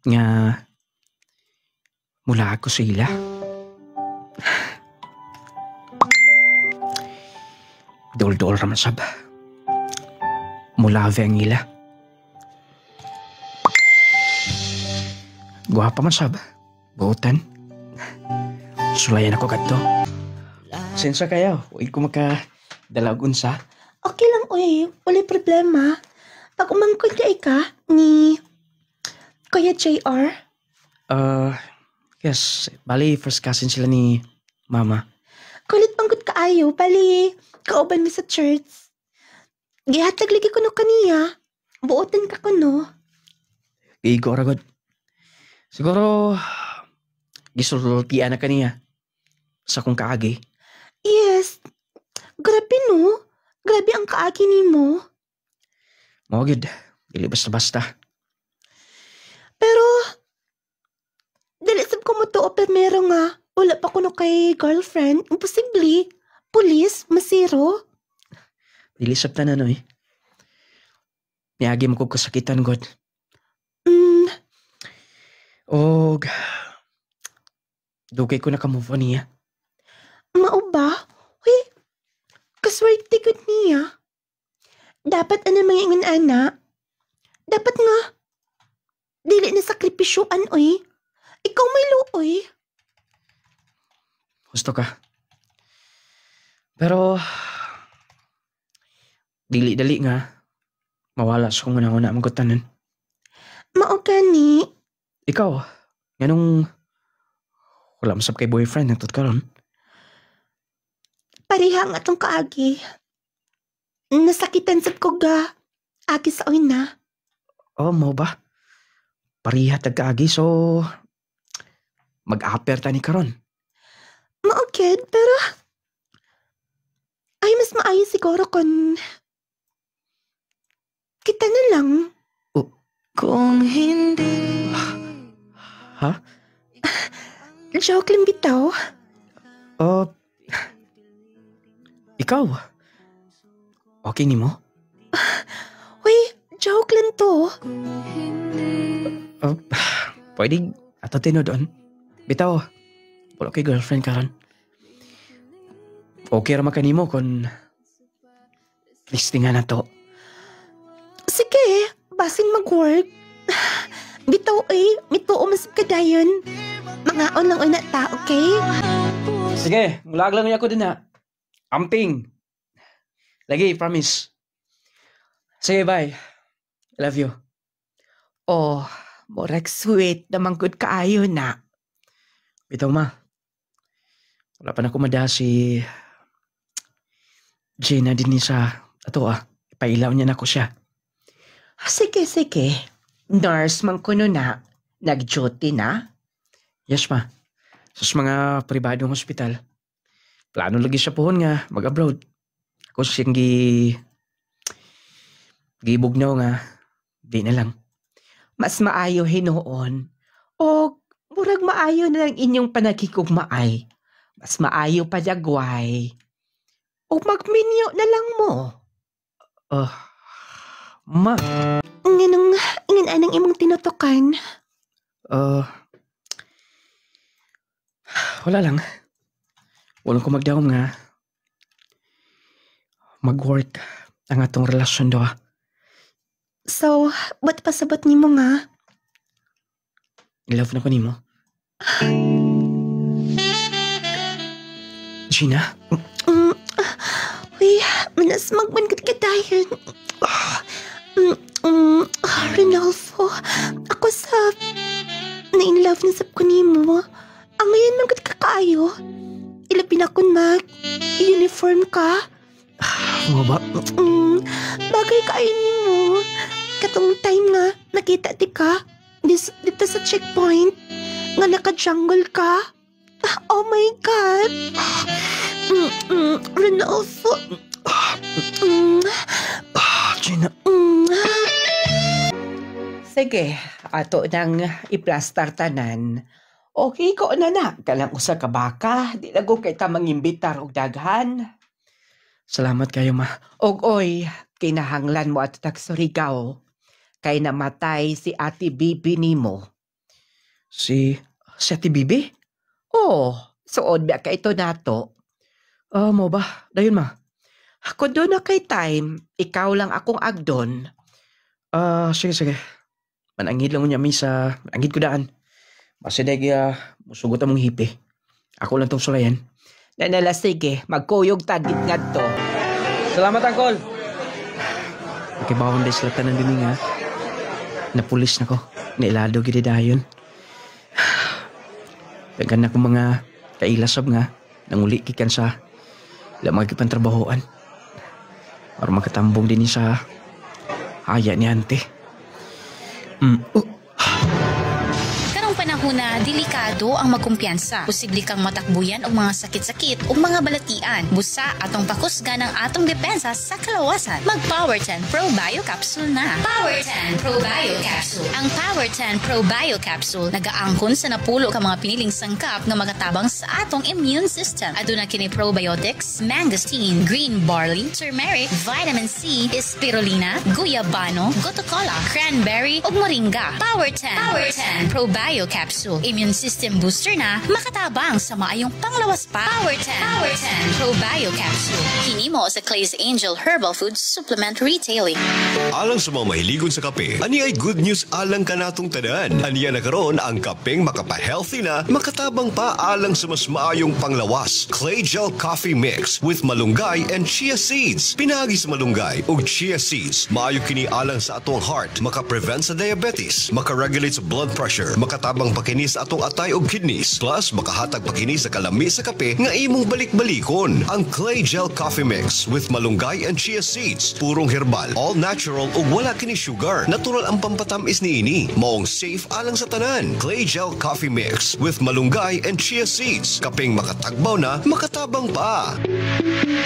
Nga mula ako sa ila. Dol-dol raman sab. Mulave ang ila. Guwapa man sab. Buutan. Sulayan ako kadto. Sensa kayo. Huwag ko makadalag unsa. Okay lang, uy. Wala problema. Pag umangkod ka ni Kuya JR. Yes. Bali, first cousin sila ni Mama. Kulit panggod kaayo. Bali, kauban mi sa church. Gihatag lagi ko no kaniya. Buotan ka ko no. Igo ragod. Siguro, gisultian na kaniya. Sa kong kaagi. Yes. Grabe no. Grabe ang kaagi ni mo. Mogid. Dili basta-basta. Pero, dali sab ko mo to pero nga, wala pa ko no kay girlfriend. Imposible. Pulis, masiro. Dili sab tanan eh. Niagi mo ko kasakitan, God. Og, dugay ko na ka-move on niya. Mao ba? Uy, kaswerte gud niya. Dapat ano mga ingon ana? Dapat nga, dili na sakripisyoan, oy. Ikaw may luoy. Gusto ka. Pero, dili-dali nga, mawala sa kong una-una magkutanan. Mao gani. Ikaw, ganong wala masab kay boyfriend nagtut karon. Pareha nga atong kaagi. Nasakitan sa koga. Agi sa na. Oh, mo ba? Pariha tagkaagi, so mag-aper ta ni karon. Maugid, pero ay mas maayo siguro kung kita na lang. Kung hindi Ha? Joke lang bitaw. Ikaw? Okay ni mo? Uy, joke lang to. Pwede atotin doon. Bitaw, wala kay girlfriend karon. Okay ra makanimo kung listingan na to. Sige, basin mag-work. Bitaw mituo mas kadayon. Mga on lang una ta, okay? Sige, mulag lang ako din na. Amping. Lagi, promise. Sige, bye. I love you. Oh, murag sweet naman good kaayo na. Bitaw ma. Wala pa na kumada si Jenna din sa ato Ipailaw niya na ko siya. Sige. Nurse man kuno na. Nag-duty na? Yes ma. Sa mga pribadong hospital. Plano lagi siya pohon nga mag-abroad. Ako siyang gibugnaw nga. Di na lang. Mas maayo hinoon. O murag maayo na lang inyong panagkikugmaay. Mas maayo pa jagway. O magminyo na lang mo. Ma. Ingin anang imong tinutukan. Wala lang. Walang ko magdawom nga. Mag-work ang atong relasyon do. So, ba't pasabot ni mo nga? In love na ko nimo. Gina? Uy, manas magbanggit ka tayo. Bagay kainin mo. Katong time nga, nakita ti ka. Dito sa checkpoint. Nga naka-jungle ka. Oh my God. Renalfo. Gina. Sige, ato nang iplastar tanan. Okay ko na kalang usa ka baka, di lago kay ta mangimbitar og daghan. Salamat kayo, ma. Og oy, kinahanglan mo at tagsurigaw. Kay namatay si Ate Bibi nimo. Si Ate Bibi? Oh, suod ba ka ito nato? Mo ba? Dayon, ma. Ako doon na kay time, ikaw lang akong agdon. Sige. Manangid lang mo niya, misa. Manangid ko daan. Basta dahil musugot among hipi. Ako lang tong sulayan. Nanala sige, magkuyog tagit nga to. Salamat, Angkol! Okay, bawang dahil sila tanan din nga. Napulis na ko. Nailado gini dayon. Dagan na ko mga kailasab nga. Nanguli kikan sa lamang kipantrabahoan. Para makatambong din sa haya ni ante. Karong panahon na delikado ang magkumpiyansa. Posible kang matakbuyan og mga sakit-sakit o mga balatian. Busa atong pakusgan ang atong depensa sa kalawasan. Mag Power 10 Pro Bio Capsule na. Power 10 Pro Bio Capsule. Ang Power 10 Pro Bio Capsule nagaangkon sa napulo ka mga piniling sangkap nga magatabang sa atong immune system. Aduna kini probiotics, mangosteen, green barley, turmeric, vitamin C, spirulina, guyabano, gotocola, cranberry ug moringa. Power 10 Pro Bio Capsule. Immune system booster na makatabang sa maayong panglawas pa. Power 10 Pro Bio Capsule. Kini mo sa Clay's Angel Herbal Food Supplement Retailing. Alang sa mga mahiligon sa kape, ani ay good news alang kanatong tanan. Aniya na karon ang kapeng makapa-healthy na, makatabang pa alang sa mas maayong panglawas. Clay Gel Coffee Mix with malunggay and chia seeds. Pinagi sa malunggay ug chia seeds. Maayo kini alang sa atong heart, maka-prevent sa diabetes, maka-regulate sa blood pressure, makatabang pakini sa atong atay ug kidneys, plus makahatag pakini sa kalami sa kape nga imong balik-balikon. Ang Clay Gel Coffee Mix with malunggay and chia seeds, purong herbal, all natural ug wala kini sugar. Natural ang pampatamis niini, maong safe alang sa tanan. Clay Gel Coffee Mix with malunggay and chia seeds. Kaping makatagbaw na, makatabang pa.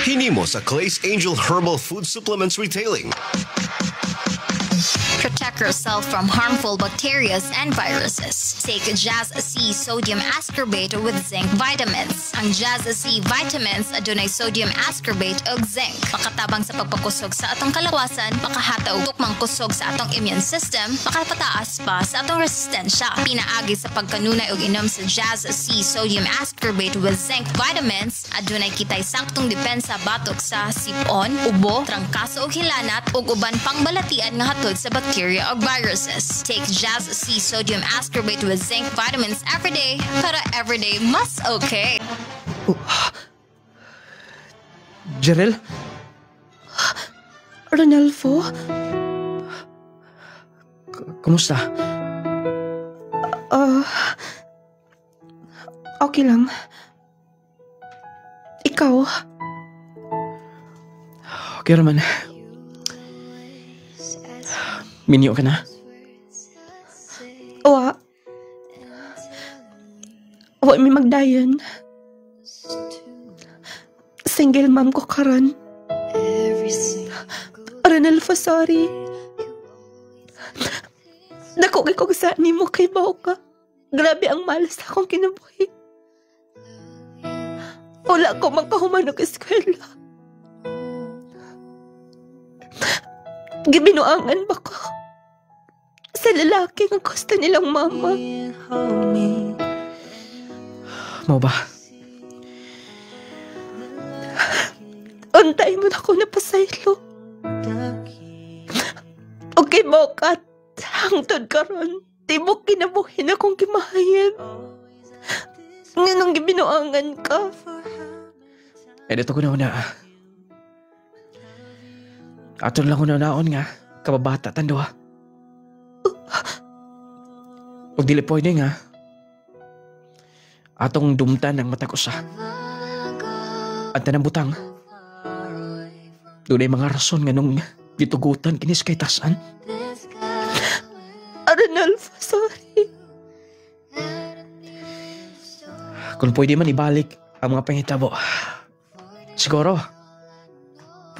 Hinimo sa Clay's Angel Herbal Food Supplements Retailing. Protect yourself from harmful bacteria and viruses. Take Jazz C Sodium Ascorbate with Zinc Vitamins. Ang Jazz C Vitamins adunay sodium ascorbate ug zinc. Makatabang sa pagpakusog sa atong kalawasan, makahataw tukmang kusog sa atong immune system, makapataas pa sa atong resistensya. Pinaagi sa pagkanunay og inom sa Jazz C Sodium Ascorbate with Zinc Vitamins, adunay kitay saktong depensa batok sa sipon, ubo, trangkaso ug hilanat ug uban pang balatian nga hatod sa bacteria or viruses. Take Jazz C Sodium Ascorbate with Zinc Vitamins every day para everyday mas okay. Jerel? Ronalfo? Kumusta? Okay lang. Ikaw? Okay naman. Minyo ka na? Wa may magdayon. Single mom ko karon. Ronalfo, sorry. Dako kay kog sa nimo kay baw ka. Grabe ang malas akong kinabuhi. Wala ko magkahuman og eskwela. Gibinuangan ba ko sa lalaki ang gusto nilang mama? Mo ba? Untay mo na ako napasaylo. Okay mo ka, hangtod karon. Tibok kinabuhin akong kimahayan. Nganong gibinuangan ka? Dito ko na una. Aton lang ko na naon nga, kababata tando ha. Huwag dili po nga. Atong dumtan ng mata ko sa. At tanang butang. Doon ay mga rason nga nung gitugutan kinis kay Tasan. Arnolfo, sorry. Kung pwede man ibalik ang mga panghitabo, siguro,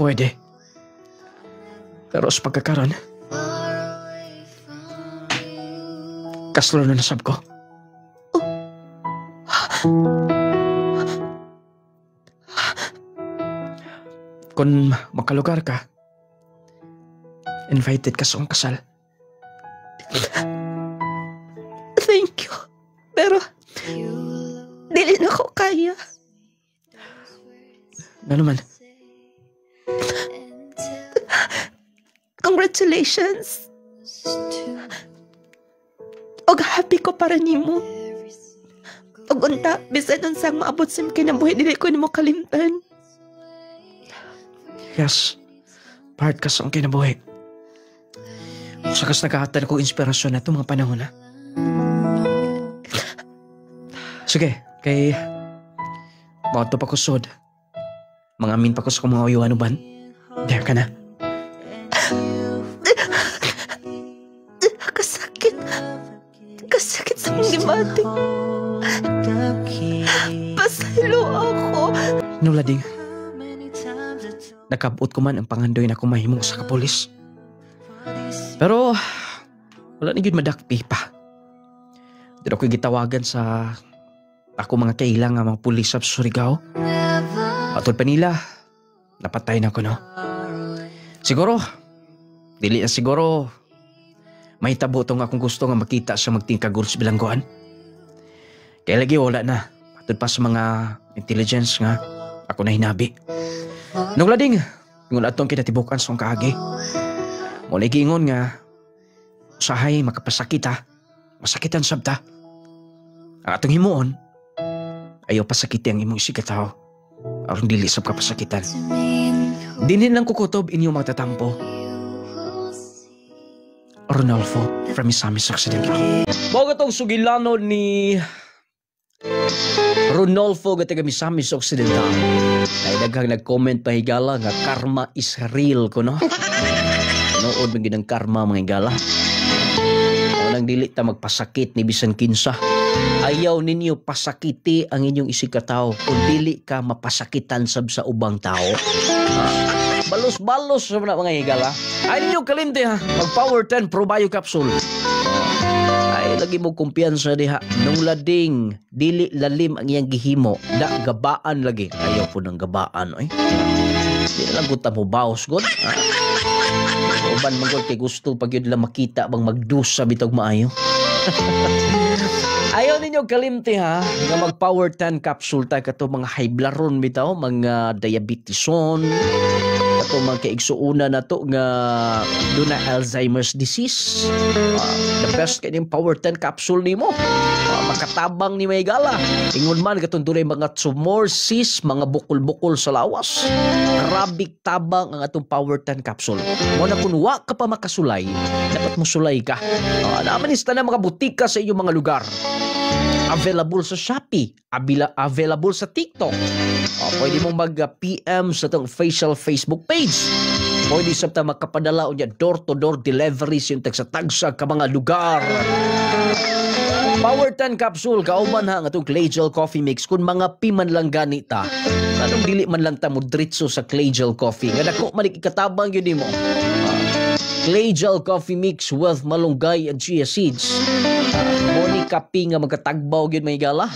pwede. Pero sa pagkakaroon, kaslo na nasab ko. Kung makalugar ka, invited ka sa akong kasal. Thank you. Pero, dili na ko kaya. Ano naman? Congratulations. Og happy ko para nimo. Og unta, bisan unsang maabot sim kinabuhi, dili ko nimo kalimtan. Yes, part ka sa akong kinabuhi. Sakas nagkahatan ako inspirasyon na itong mga panahon, ha? Sige, kay mauto pa ko sod. Mangamin pa ko sa kong mga uyuanuban. There ka na. Kasakit. Kasakit sa mong gimati. Pasaylo ako. Nulading, nakabot ko man ang pangandoy na kumahimong sa kapolis. Pero, wala na yun madakpi pa. Dito ko gitawagan sa ako mga kailang nga mga pulis sa Surigao. Atol pa nila, napatay na ko, no? Siguro, dili na siguro, may tabo itong akong gusto nga makita sa magtingkagul sa bilangguan. Kaya lagi wala na. Atol pa sa mga intelligence nga, ako na hinabi. Nung lading, yung atong kinatibukan sa kaagi. Muna igingon nga, usahay makapasakit ha. Masakitan sabta. Ang atong himuon, ayaw pasakiti ang imong isigataw. Aron dili sab kapasakitan. Dinhin lang kukutob inyong magtatampo. Ronalfo from Misamis Occidental. Bago itong sugilano ni Ronalfo nga taga Misamis Occidental. Ay daghang nag-comment pa higala nga karma is real ko, no? Nood man ginang karma mga higala. Walang dili ta magpasakit ni bisan kinsa. Ayaw ninyo pasakiti ang inyong isikataw kung dili ka mapasakitan sab sa ubang tao. Balos-balos sa mga higala. Ay ninyo kalinte ha. Mag-Power 10 Pro Bio Capsule. Ay lagi mo kumpiyansa diha. Nung lading dili lalim ang iyang gihimo, da gabaan lagi. Ayaw po ng gabaan, oy. Di na lang guta mo baos god. Uban man god kay gusto pag yun lang makita bang magdusa bitog maayo. Ayaw ninyo kalimti ha, nga mag-Power 10 capsule tayo kato mga high blood bitaw, mga diabeteson, kato mga kaigsuuna na to nga doon na Alzheimer's disease. The best kanyang Power 10 capsule nimo. Makatabang ni may gala. Ingon man katong dunay mga tumor, cyst, mga bukol-bukol sa lawas. Grabig tabang ang atong Power 10 capsule. Mo na kung wa ka pa makasulay, dapat mo sulay ka. Naamanista na mga butika sa inyong mga lugar. Available sa Shopee, available sa TikTok. Pwede mong mag-PM sa itong official Facebook page. Pwede sa ito makapadala o niya door-to-door deliveries yung tagsa-tagsa ka mga lugar. Power 10 capsule, kauman ha, nga itong Clay Gel Coffee Mix. Kung mga piman lang ganita, anong dili man lang ta mo dritso sa Clay Gel Coffee. Nga dako manik ikatabang yun mo. Clay Gel Coffee Mix with malunggay and chia seeds. Moni kapi nga magkatagbaw yun may gala.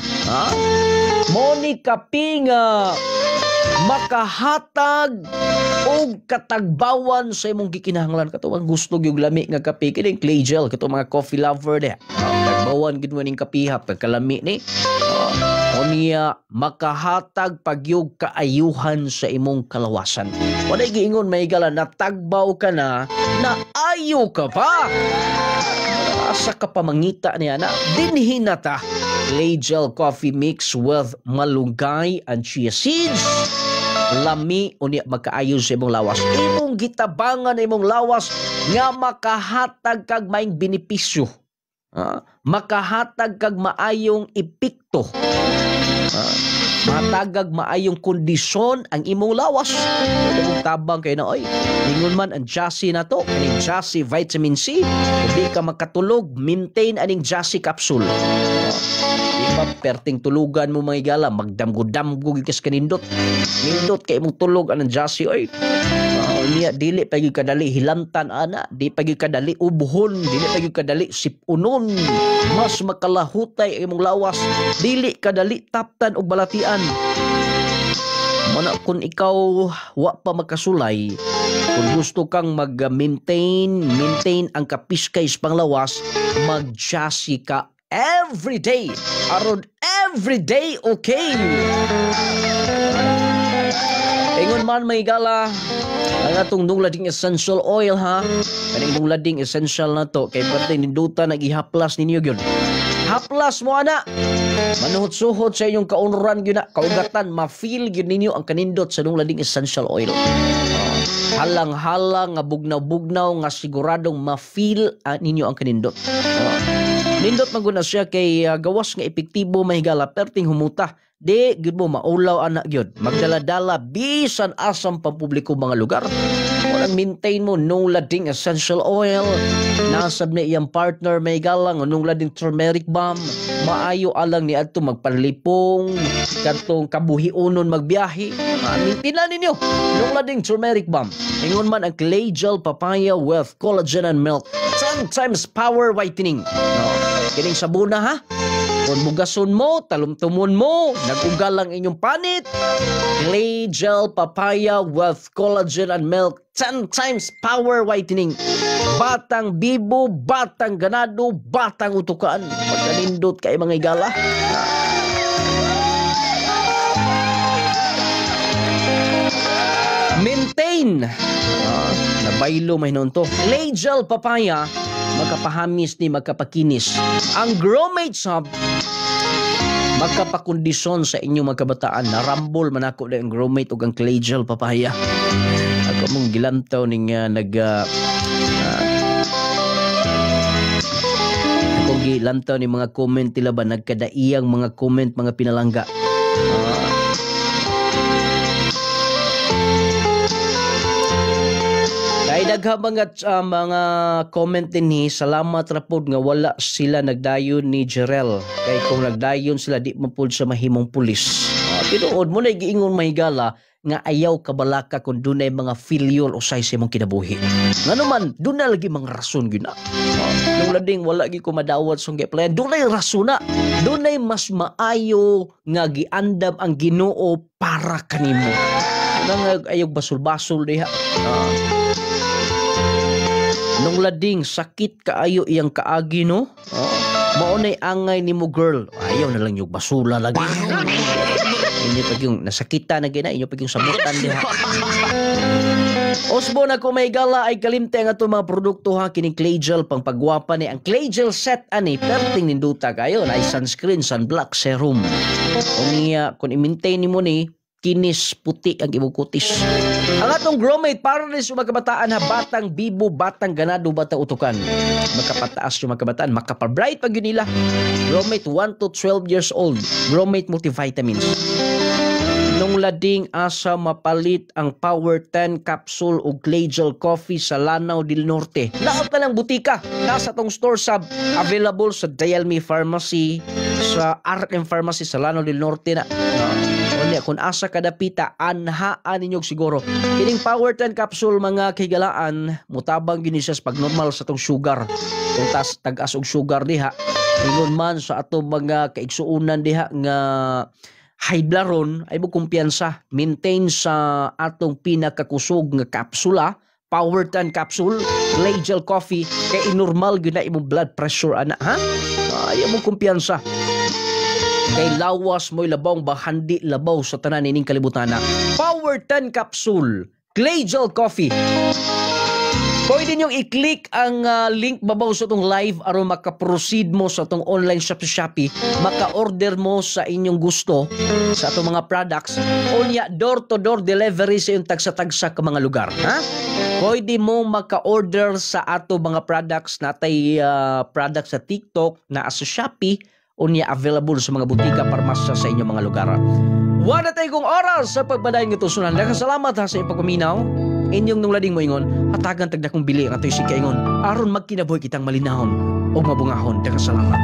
Moni kapi nga makahatag o katagbawan sa imong gikinahanglan. Kato ang gusto yung lami nga kapi. Kaya yung Clay Gel, kato mga coffee lover de. Tagbawan gid mo ning kapiha pagkalami ni. O niya makahatag pagyog kaayuhan sa imong kalawasan. Wala giingon may gala natagbaw ka na ayo ka pa. Asa ka pa mangita niya na dinhin na ta. Clay Gel Coffee Mix with malunggay and chia seeds. Lami unya magkaayo sa imong lawas. Imong gitabangan imong lawas nga makahatag kag maing benepisyo. Makahatag kag maayong epekto. matagag maayong kondisyon ang imong lawas. Pwede mong tabang kayo na, oy, lingon man ang Jassy na to, aning Jassy Vitamin C. Hindi ka makatulog, maintain aning Jassy capsule. Diba, perting tulugan mo mga igala, magdamgo-damgo gikas kanindot. Nindot kay mong tulog anang Jassy, oy. Niya dili pa gyud kadali hilantan ana, di pa gyud kadali ubuhon, dili pa gyud kadali sipunon, mas makalahutay imong lawas, dili kadali taptan og balatian. Mana kung ikaw wa pa makasulay, kung gusto kang mag-maintain ang kapiskay sa panglawas, mag-Jassy ka everyday, around everyday, okay? Ingon man may gala ang atong dunglading essential oil ha. Kaning dunglading essential na to kay parte ninduta nagihaplas ninyo gyud. Haplas mo ana. Manuhot-suhot sa inyong kaunuran gyud na, kaugatan ma-feel gyud ninyo ang kanindot sa dunglading essential oil. Halang-halang nga bugnaw-bugnaw nga siguradong ma-feel ninyo ang kanindot. Nindot maguna siya kay gawas nga epektibo mahigala perting humuta. Di, gyud mo maulaw anak gyud. Magdala-dala bisan asam pampubliko mga lugar. Walang maintain mo nung lading essential oil. Nasab na iyang partner may galang nung lading turmeric balm. Maayo alang ni adto magpanlipong kadtong kabuhiunon magbiyahe. Maintain na ninyo nung lading turmeric balm. Ingon man ang clay gel papaya with collagen and milk. 10 times power whitening. Kining sabuna ha. Kung bugason mo, talumtumon mo, nag-ugal lang inyong panit. Clay gel papaya with collagen and milk, 10 times power whitening. Batang bibo, batang ganado, batang utukan. Pagkanindot kay mga igala. Maintain. Nabaylo may noon to. Clay gel papaya, magkapahamis ni magkapakinis. Ang Growmate Sub, magkapakondisyon sa inyong magkabataan. Narambol man ako na ang Growmate o ang Clay Gel papaya. Ako mong gilantaw ning akong gilantaw ni mga comment nila ba nagkadaiyang mga comment mga pinalangga. Kay dagha mga comment din ni salamat rapod nga wala sila nagdayon ni Jerel. Kay kung nagdayon sila di mapud sa mahimong pulis. Tinuod mo na giingon mahigala nga ayaw kabalaka kung dunay mga failure o say sa imong kinabuhi. Nganuman dunay lagi mga rason gyud na. Nung lading wala gi ko madawat sa plan, dunay rason na. Dunay mas maayo nga giandam ang Ginoo para kanimo. Nga ayaw basol-basol diha. Nung lading sakit kaayo iyang kaagi no. Maunay angay nimo girl. Ayaw na lang yung basula lagi. Inyo pag yung nasakita na gina, inyo pag yung sabutan diha. Osbo na kung may gala ay kalimte nga itong mga produkto ha, kining clay gel pang pagwapa ni. Ang clay gel set ani, perting ninduta kayo na sunscreen, sunblock, serum. Kung i-maintain mo ni, kinis puti ang imong kutis. Ang atong Growmate para rin sa mga kabataan ha, batang bibo, batang ganado, batang utukan. Magkapataas yung mga kabataan, makapabright pag yun nila. Growmate 1 to 12 years old. Growmate multivitamins. Nung lading asa mapalit ang Power 10 capsule o clay gel coffee sa Lanao del Norte. Lahat na lang butika. Nasa tong store sub. Available sa Dialme Pharmacy, sa RM Pharmacy sa Lanao del Norte na. Kung asa kadapita, anhaan ninyo siguro. Kining Power 10 capsule mga kahigalaan, mutabang ginisas pag normal sa tong sugar. Kung tag-as og sugar diha, ingon man sa atong mga kaigsuunan diha nga high blood ron, ay mo kumpiyansa. Maintain sa atong pinakakusog nga kapsula, Power 10 capsule, clay gel coffee, kay inormal yun na imong blood pressure, ana, ha? Ay mo kumpiyansa. Kay lawas mo'y labawng bahandi labaw sa tanan ining kalibutan na. Power 10 capsule, clay gel coffee. Pwede niyong i-click ang link babaw sa itong live aron maka-proceed mo sa itong online shop sa Shopee. Maka-order mo sa inyong gusto sa itong mga products. O niya, door-to-door delivery sa yung tagsa-tagsa ka mga lugar. Ha? Pwede mo maka-order sa ato mga products natay products sa TikTok na sa Shopee. O niya, available sa mga butika, parmasya sa inyong mga lugar. Wala tayo kong oras sa pagbadayon ng tusunan. Nakasalamat ha sa ipagpaminaw. Inyong nung lading mo ingon, hatagan tagda kong bili ang ato'y si kaingon. Aron magkinabuhi kitang malinahon o mabungahon. Nakasalamat.